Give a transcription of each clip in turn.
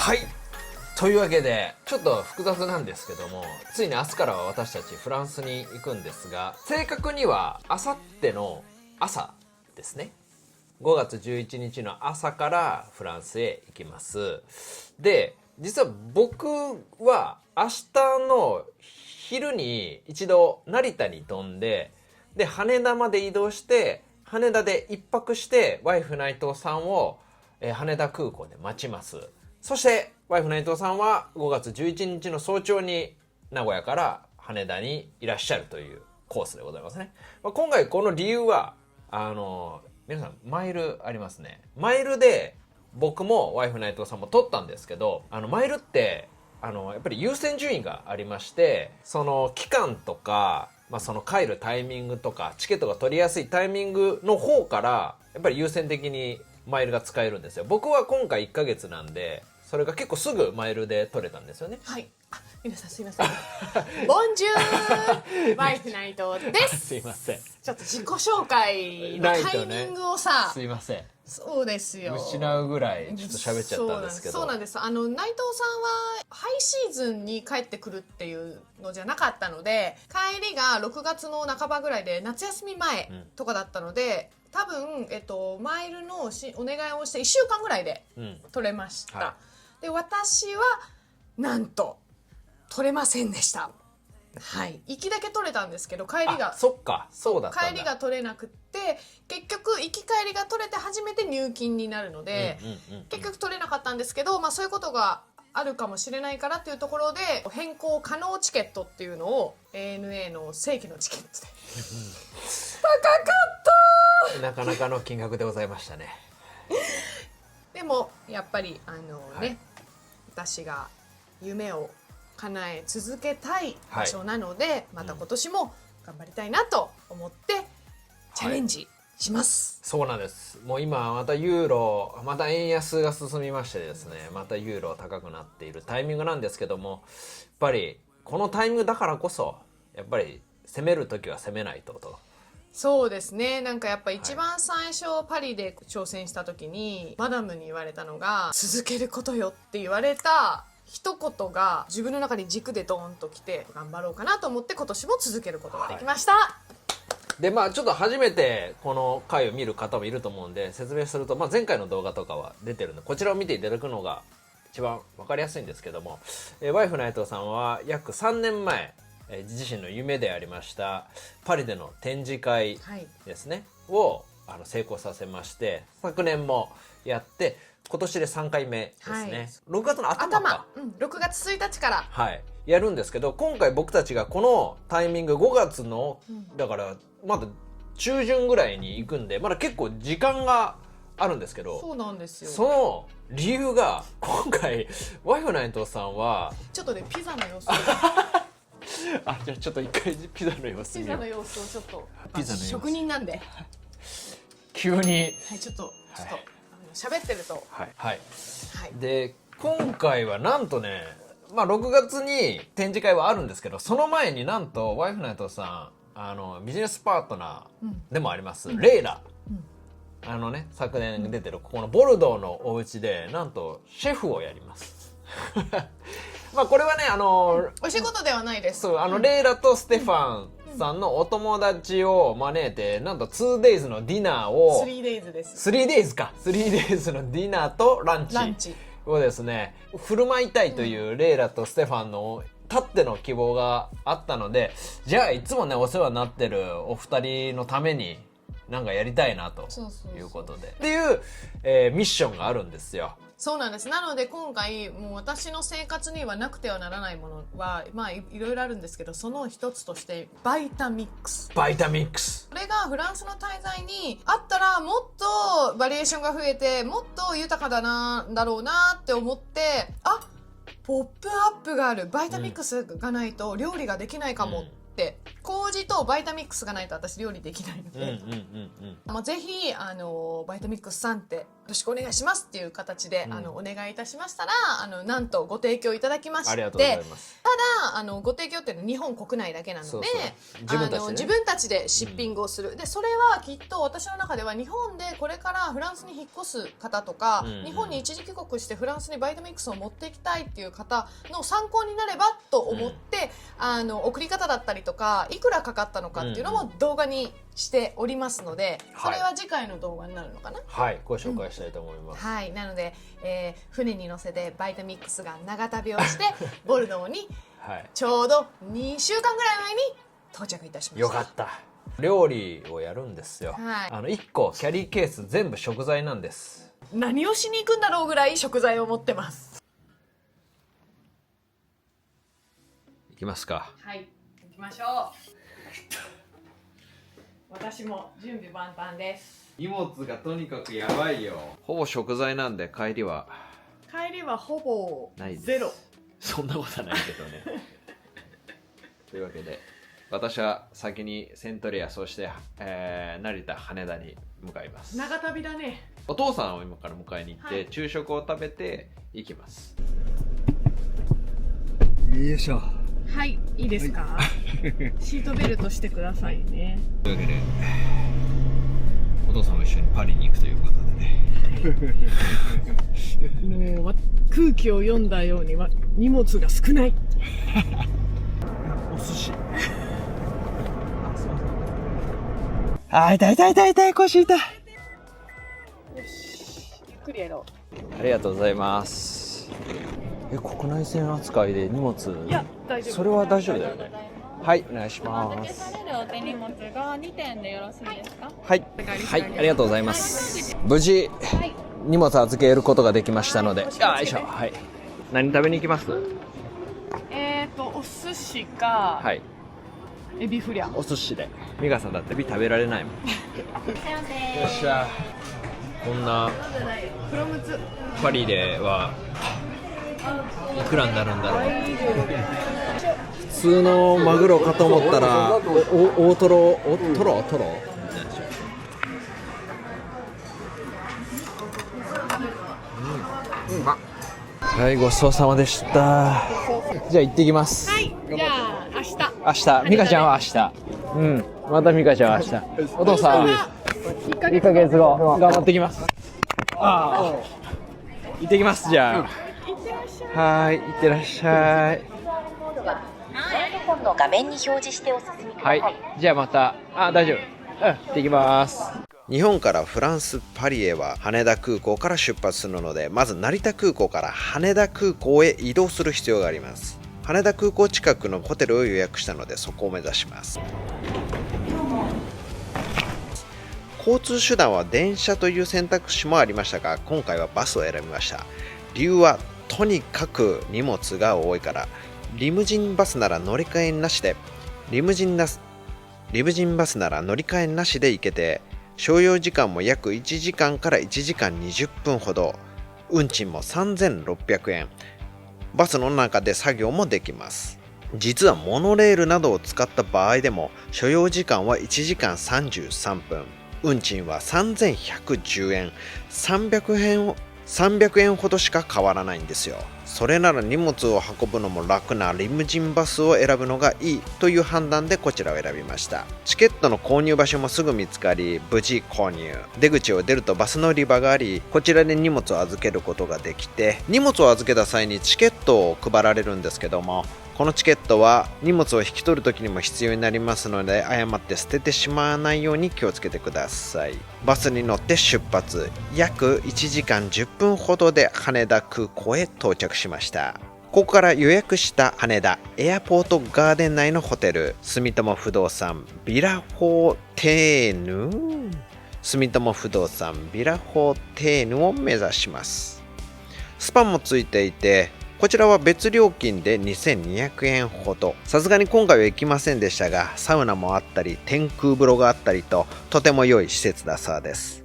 はい。というわけで、ちょっと複雑なんですけども、ついに明日からは私たちフランスに行くんですが、正確には明後日の朝ですね。5月11日の朝からフランスへ行きます。で、実は僕は明日の昼に一度成田に飛んで、で、羽田まで移動して、羽田で一泊して、ワイフ内藤さんを、羽田空港で待ちます。そして、ワイフ内藤さんは5月11日の早朝に名古屋から羽田にいらっしゃるというコースでございますね。今回この理由は、皆さんマイルありますね。マイルで僕もワイフ内藤さんも取ったんですけど、マイルってやっぱり優先順位がありまして、その期間とか、その帰るタイミングとかチケットが取りやすいタイミングの方からやっぱり優先的にマイルが使えるんですよ。僕は今回1ヶ月なんで、それが結構すぐマイルで取れたんですよね。はい。皆さんすいません。ボンジュールワイフ内藤です。すいません。ちょっと自己紹介のタイミングをさ、すいません。そうですよ。失うぐらいちょっと喋っちゃったんですけど。そうなんです。内藤さんはハイシーズンに帰ってくるっていうのじゃなかったので、帰りが6月の半ばぐらいで夏休み前とかだったので、多分、マイルのお願いをして1週間ぐらいで取れました。はい、で、私はなんと取れませんでした。はい、行きだけ取れたんですけど帰りがそっかそうだったんだ。帰りが取れなくって結局行き帰りが取れて初めて入金になるので、結局取れなかったんですけど、そういうことがあるかもしれないからっていうところで変更可能チケットっていうのを ANA の正規のチケットで高かったなかなかの金額でございましたね。でもやっぱり私が夢を叶え続けたい場所なので、また今年も頑張りたいなと思ってチャレンジします、そうなんです。もう今またユーロまた円安が進みましてですね、またユーロ高くなっているタイミングなんですけども、やっぱりこのタイミングだからこそやっぱり攻める時は攻めないと。そうですね。なんかやっぱ一番最初パリで挑戦した時にマダムに言われたのが続けることよって言われた一言が自分の中に軸でドーンときて頑張ろうかなと思って今年も続けることができました、でちょっと初めてこの回を見る方もいると思うんで説明すると、前回の動画とかは出てるんでこちらを見ていただくのが一番分かりやすいんですけども、ワイフ内藤さんは約3年前自身の夢でありましたパリでの展示会ですね、を成功させまして、昨年もやって今年で3回目ですね、6月の頭か、6月1日からやるんですけど、今回僕たちがこのタイミング5月の、だからまだ中旬ぐらいに行くんでまだ結構時間があるんですけど、そうなんですよ。その理由が今回ワイフ内藤さんはちょっとねピザの様子じゃあちょっと一回ピザの様子ピザの様子をちょっとピザの様子職人なんで急にちょっと喋ってるとで今回はなんとね6月に展示会はあるんですけど、その前になんとワイフ内藤さんビジネスパートナーでもあります、レイラ、昨年出てるここのボルドーのお家でなんとシェフをやりますこれはねお仕事ではないです。そうレイラとステファンさんのお友達を招いてなんと 2days のディナーを 3days です。3days か 3days のディナーとランチをですね振る舞いたいというレイラとステファンのたっての希望があったので、じゃあいつもねお世話になってるお二人のためになんかやりたいなということでっていう、ミッションがあるんですよ。そうなんです。なので今回もう私の生活にはなくてはならないものはいろいろあるんですけど、その一つとしてバイタミックス。これがフランスの滞在にあったらもっとバリエーションが増えてもっと豊かだろうなって思って、ポップアップがあるバイタミックスがないと料理ができないかもっって麹とバイタミックスがないと私料理できないので、ぜひバイタミックスさんってよろしくお願いしますっていう形で、お願いいたしましたらなんとご提供いただきまして、ありがとうございます。ただご提供っていうのは日本国内だけなので、自分たちでシッピングをする、でそれはきっと私の中では日本でこれからフランスに引っ越す方とか、日本に一時帰国してフランスにバイタミックスを持っていきたいっていう方の参考になればと思って、送り方だったりとかいくらかかったのかっていうのも動画にしておりますので、それは次回の動画になるのかな。はい、ご紹介したいと思います。はい、なので、船に乗せてバイタミックスが長旅をしてボルドーにちょうど2週間ぐらい前に到着いたしました。よかった。料理をやるんですよ。1個キャリーケース全部食材なんです。何をしに行くんだろうぐらい食材を持ってます。いきますか。はい、行きましょう。私も準備万端です。荷物がとにかくやばいよ。ほぼ食材なんで帰りはほぼないです。ゼロ。そんなことはないけどね。というわけで私は先にセントレア、そして、成田、羽田に向かいます。長旅だね。お父さんを今から迎えに行って、昼食を食べて行きます。よいしょ。はい、いいですか。シートベルトしてくださいね。というわけでお父さんも一緒にパリに行くということでね。もう空気を読んだようには荷物が少ない。お寿司。痛い、腰痛い。よし、ゆっくりやろありがとうございます。国内線扱いで荷物、う。いや、大丈夫。それは大丈夫だよね。はい、お願いします。お預けされるお手荷物が2点でよろしいですか？はい、はい、ありがとうございます。無事、荷物預けることができましたので、よいしょ。はい。何食べに行きます？お寿司か、はい、エビフリャ。お寿司で。美香さんだってエビ食べられないもん。よっしゃ。こんなパリではいくらになるんだろう。普通のマグロかと思ったら大トロはい、ごちそうさまでした。じゃあ行ってきます。はい、じゃあ明日。美香ちゃんは明日。また美香ちゃんは明日。お父さん1ヶ月後頑張ってきます。行ってきます。じゃあはい、行ってらっしゃい。スマートフォンの画面に表示してお進みください。はい、じゃあまた。大丈夫。行ってきます。日本からフランス・パリへは羽田空港から出発するので、まず成田空港から羽田空港へ移動する必要があります。羽田空港近くのホテルを予約したので、そこを目指します。交通手段は電車という選択肢もありましたが、今回はバスを選びました。理由はとにかく荷物が多いから。リムジンバスなら乗り換えなしで行けて、所要時間も約1時間から1時間20分ほど、運賃も3600円、バスの中で作業もできます。実はモノレールなどを使った場合でも所要時間は1時間33分、運賃は3110円、300円ほどしか変わらないんですよ。それなら荷物を運ぶのも楽なリムジンバスを選ぶのがいいという判断でこちらを選びました。チケットの購入場所もすぐ見つかり、無事購入。出口を出るとバス乗り場があり、こちらで荷物を預けることができて、荷物を預けた際にチケットを配られるんですけども、このチケットは荷物を引き取るときにも必要になりますので、誤って捨ててしまわないように気をつけてください。バスに乗って出発。約1時間10分ほどで羽田空港へ到着しました。ここから予約した羽田エアポートガーデン内のホテル、住友不動産ビラフォーテーヌを目指します。スパもついていて、こちらは別料金で2200円ほど。さすがに今回は行きませんでしたが、サウナもあったり天空風呂があったりと、とても良い施設だそうです。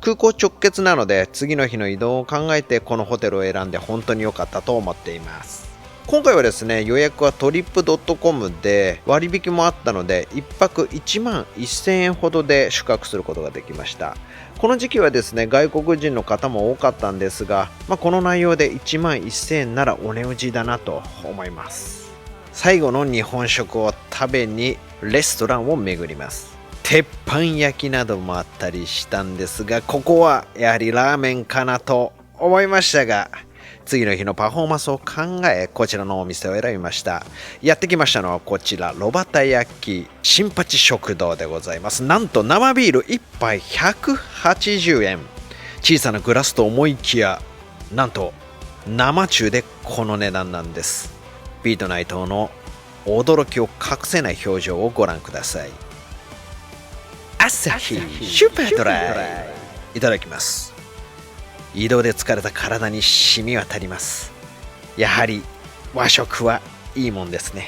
空港直結なので、次の日の移動を考えてこのホテルを選んで本当に良かったと思っています。今回はですね、予約はトリップ .com で割引もあったので、1泊1万1000円ほどで宿泊することができました。この時期はですね、外国人の方も多かったんですが、この内容で1万1000円ならお値打ちだなと思います。最後の日本食を食べにレストランを巡ります。鉄板焼きなどもあったりしたんですが、ここはやはりラーメンかなと思いましたが、次の日のパフォーマンスを考え、こちらのお店を選びました。やってきましたのはこちら、炉端焼き新八食堂でございます。なんと生ビール1杯180円。小さなグラスと思いきや、なんと生中でこの値段なんです。ビートナイトの驚きを隠せない表情をご覧ください。朝日シューパードライ、いただきます。移動で疲れた体に染み渡ります。やはり和食はいいもんですね。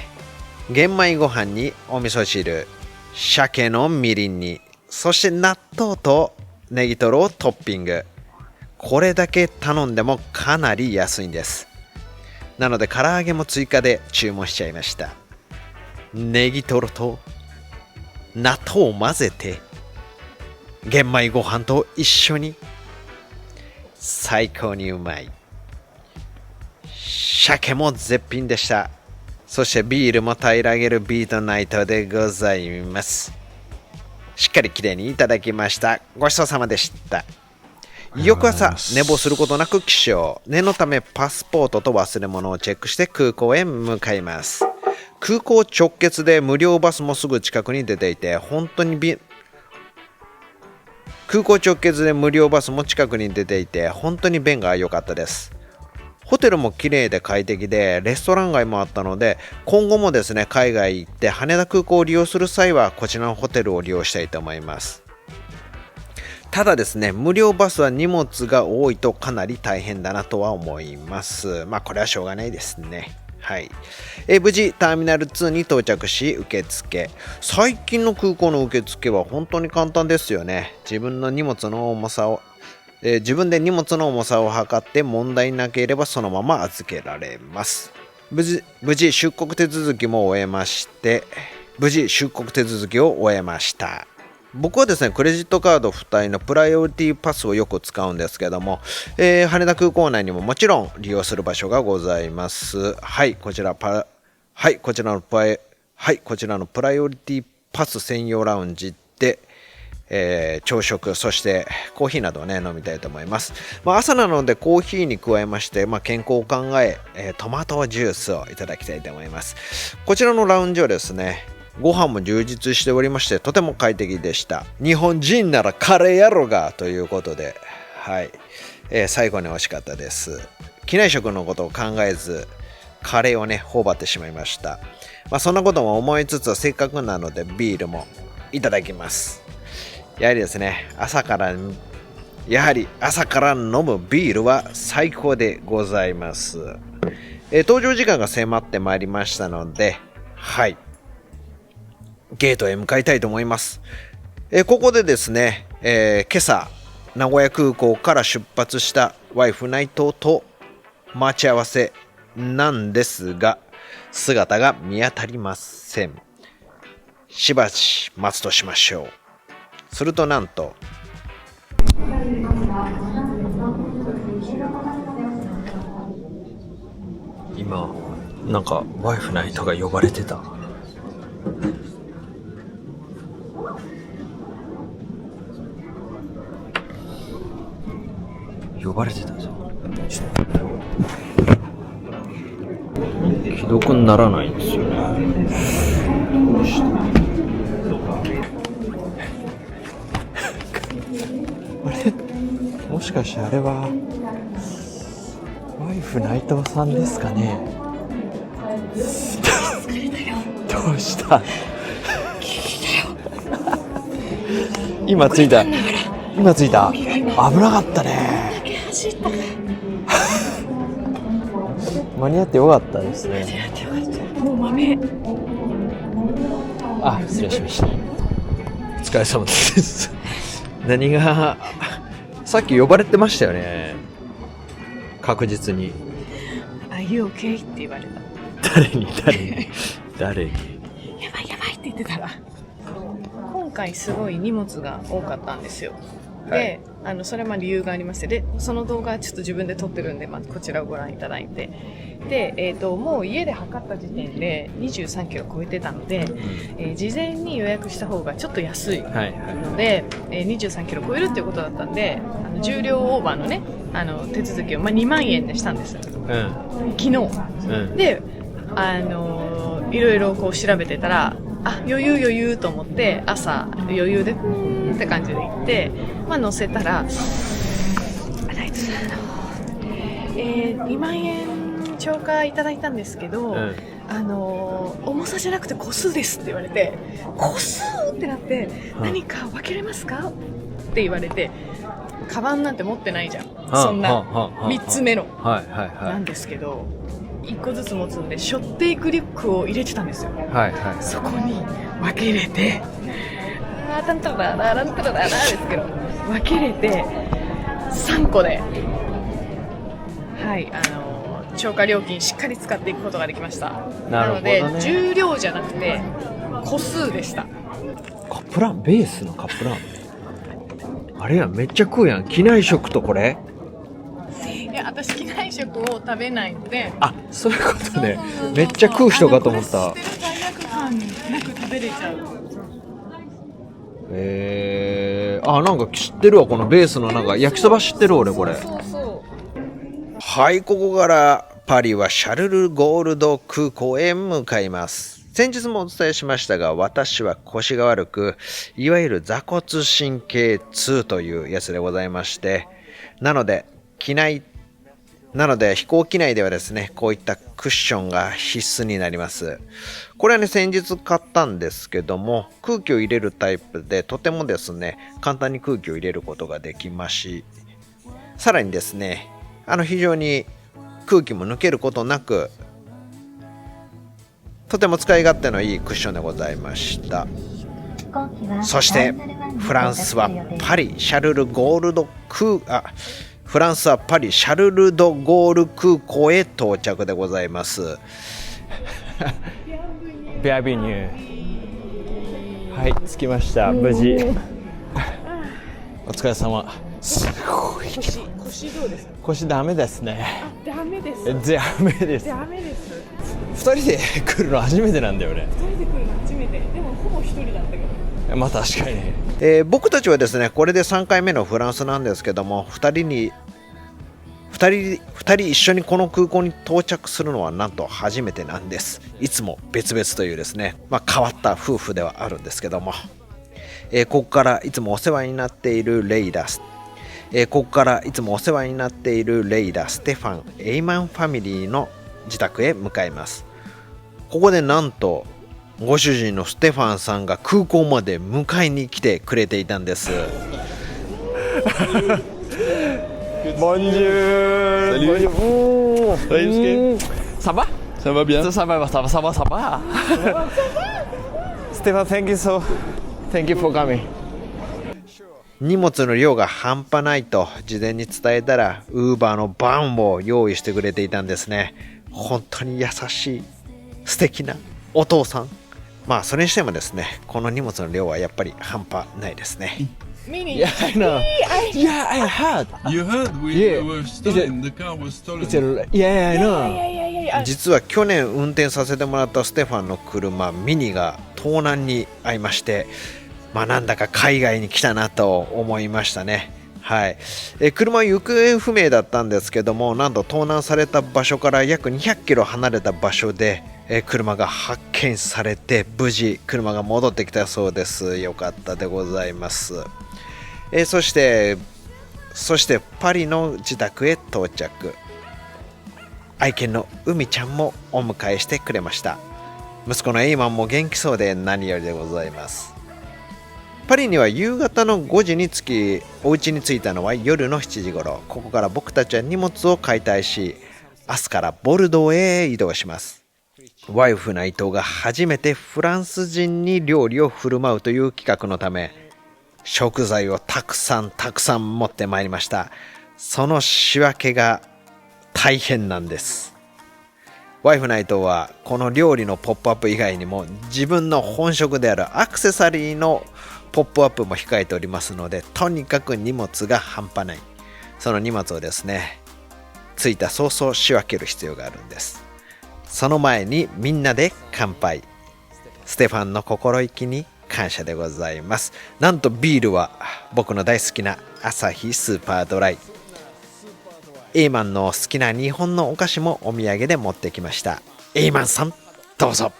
玄米ご飯にお味噌汁、鮭のみりんに、そして納豆とネギトロをトッピング。これだけ頼んでもかなり安いんです。なので唐揚げも追加で注文しちゃいました。ネギトロと納豆を混ぜて玄米ご飯と一緒に、最高にうまい。鮭も絶品でした。そしてビールも平らげるビートナイトでございます。しっかりきれいにいただきました。ごちそうさまでした。翌朝、寝坊することなく起床。念のためパスポートと忘れ物をチェックして空港へ向かいます。空港直結で無料バスもすぐ近くに出ていて、空港直結で無料バスも近くに出ていて、本当に便が良かったです。ホテルも綺麗で快適で、レストラン街もあったので、今後もですね、海外行って羽田空港を利用する際は、こちらのホテルを利用したいと思います。ただですね、無料バスは荷物が多いとかなり大変だなとは思います。これはしょうがないですね。はい。無事ターミナル2に到着し、受付。最近の空港の受付は本当に簡単ですよね。自分で荷物の重さを測って問題なければそのまま預けられます。無事出国手続きを終えました。僕はですね、クレジットカード付帯のプライオリティパスをよく使うんですけども、羽田空港内にももちろん利用する場所がございます。こちらのプライオリティパス専用ラウンジで、朝食、そしてコーヒーなどをね、飲みたいと思います。朝なのでコーヒーに加えまして、健康を考え、トマトジュースをいただきたいと思います。こちらのラウンジはですね、ご飯も充実しておりまして、とても快適でした。日本人ならカレーやろがということで、最後に美味しかったです。機内食のことを考えず、カレーをね、頬張ってしまいました。そんなことも思いつつ、せっかくなのでビールもいただきます。やはりですね、朝から飲むビールは最高でございます。搭乗時間が迫ってまいりましたので、ゲートへ向かいたいと思います。ここでですね、今朝名古屋空港から出発したワイフナイトと待ち合わせなんですが、姿が見当たりません。しばし待つとしましょう。するとなんと、今なんかワイフナイトが呼ばれてた。呼ばれてたぞ。既読にならないんですよね。どうしてあれ、もしかしてあれはワイフ内藤さんですかね。どうした？今着いた。危なかったね。間に合ってよかったですね。もう豆。失礼しました。お疲れ様です。何がさっき呼ばれてましたよね。確実に。Are you okay? って言われた。誰にやばいって言ってたら、今回すごい荷物が多かったんですよ。で、それは理由がありまして、で、その動画はちょっと自分で撮ってるんで、こちらをご覧いただいて、で、もう家で測った時点で23キロ超えてたので、事前に予約した方がちょっと安いので、23キロ超えるっていうことだったんで、重量オーバーのね、手続きを、2万円でしたんです。昨日。で、いろいろこう調べてたら、余裕と思って朝余裕でふーんって感じで行って、乗せたら2万円超過いただいたんですけど、重さじゃなくて個数ですって言われて、個数ってなって、何か分けれますかって言われて、カバンなんて持ってないじゃん、そんな3つ目のなんですけど、1個ずつ持つんで背負っていくリュックを入れてたんですよ。そこに分けれて、ランタララですけど、分けれて3個で、超過料金しっかり使っていくことができました。なので重量じゃなくて個数でした。カップラーメン、ベースのカップラーメン、あれやん、めっちゃ食うやん。機内食とこれ。いや、私機内食を食べないので。そういうことね。めっちゃ食う人かと思った。罪悪感なく食べれちゃう。なんか知ってるわ、このベースのなんか焼きそば知ってる俺これ。はい、ここからパリはシャルル・ゴールド空港へ向かいます。先日もお伝えしましたが、私は腰が悪く、いわゆる坐骨神経痛というやつでございまして、なので飛行機内ではですね、こういったクッションが必須になります。これはね、先日買ったんですけども、空気を入れるタイプで、とてもですね、簡単に空気を入れることができますし、さらにですね、非常に空気も抜けることなく、とても使い勝手のいいクッションでございました。そしてフランスはパリシャルルゴールド空港へ到着でございます。ビアビニュー。はい、着きました。無事。お疲れ様。すごい。腰どうですか？腰ダメですね。ダメです。ダメです。ダメです。2人で来るの初めてなんだよね。2人で来るの初めて。でもほぼ1人だったけど。まあ確かに。僕たちはですね、これで3回目のフランスなんですけども、2人一緒にこの空港に到着するのはなんと初めてなんです。いつも別々というですね、変わった夫婦ではあるんですけども、ここからいつもお世話になっているレイダ、ステファン、エイマンファミリーの自宅へ向かいます。ここでなんとご主人のステファンさんが空港まで迎えに来てくれていたんです。Bonjour. Salut. Salut. Ça va? Ça va bien. Ça va. Stéphane, thank you for coming. 荷物の量が半端ないと事前に伝えたら、ウーバーのバンを用意してくれていたんですね。本当に優しい素敵なお父さん。それにしてもですね、この荷物の量はやっぱり半端ないですね。Mini. Yeah, I know. Yeah, I heard. You heard? We were stolen. The car was stolen. Yeah, I know. 実は去年運転させてもらったステファンの車ミニが盗難に遭いまして、なんだか海外に来たなと思いましたね。はい。車は行方不明だったんですけども、なんと盗難された場所から約200キロ離れた場所で車が発見されて、無事車が戻ってきたそうです。よかったでございます。そしてパリの自宅へ到着。愛犬の海ちゃんもお迎えしてくれました。息子のエイマンも元気そうで何よりでございます。パリには夕方の5時に着き、お家に着いたのは夜の7時頃。ここから僕たちは荷物を解体し、明日からボルドーへ移動します。ワイフな伊藤が初めてフランス人に料理を振る舞うという企画のため、食材をたくさん持ってまいりました。その仕分けが大変なんです。ワイフナイトはこの料理のポップアップ以外にも自分の本職であるアクセサリーのポップアップも控えておりますので、とにかく荷物が半端ない。その荷物をですね、着いた早々仕分ける必要があるんです。その前にみんなで乾杯。ステファンの心意気に感謝でございます。なんとビールは僕の大好きなアサヒスーパードライ。エイマンの好きな日本のお菓子もお土産で持ってきました。エイマンさん、どうぞ。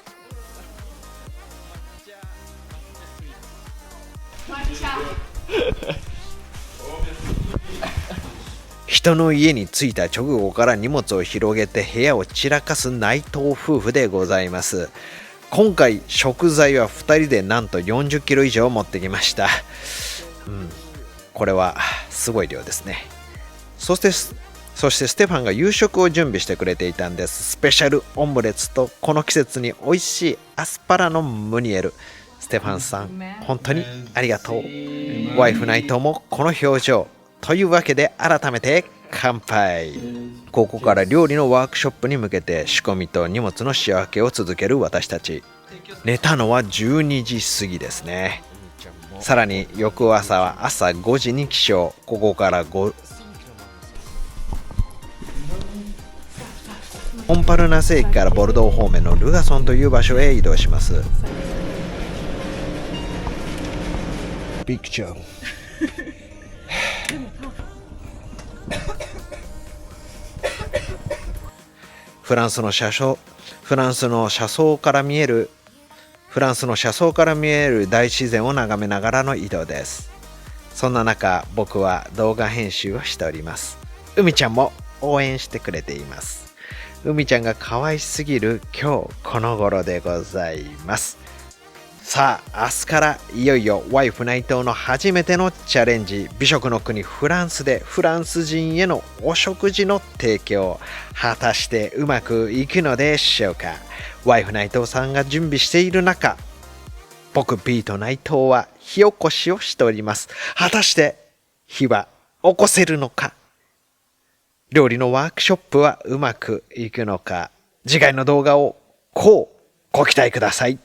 人の家に着いた直後から荷物を広げて部屋を散らかす内藤夫婦でございます。今回食材は2人でなんと40キロ以上持ってきました。これはすごい量ですね。そしてステファンが夕食を準備してくれていたんです。スペシャルオムレツとこの季節に美味しいアスパラのムニエル。ステファンさん、本当にありがとう。ワイフ内藤もこの表情。というわけで改めて乾杯。ここから料理のワークショップに向けて仕込みと荷物の仕分けを続ける私たち。寝たのは12時過ぎですね。さらに翌朝は朝5時に起床。ここからモンパルナス駅からボルドー方面のルガソンという場所へ移動します。ピクチャー。フランスの車窓から見える大自然を眺めながらの移動です。そんな中、僕は動画編集をしております。海ちゃんも応援してくれています。海ちゃんが可愛すぎる今日この頃でございます。さあ、明日からいよいよワイフ内藤の初めてのチャレンジ。美食の国フランスでフランス人へのお食事の提供。果たしてうまくいくのでしょうか。ワイフ内藤さんが準備している中、僕ビート内藤は火起こしをしております。果たして火は起こせるのか。料理のワークショップはうまくいくのか。次回の動画をご期待ください。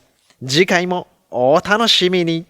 次回もお楽しみに。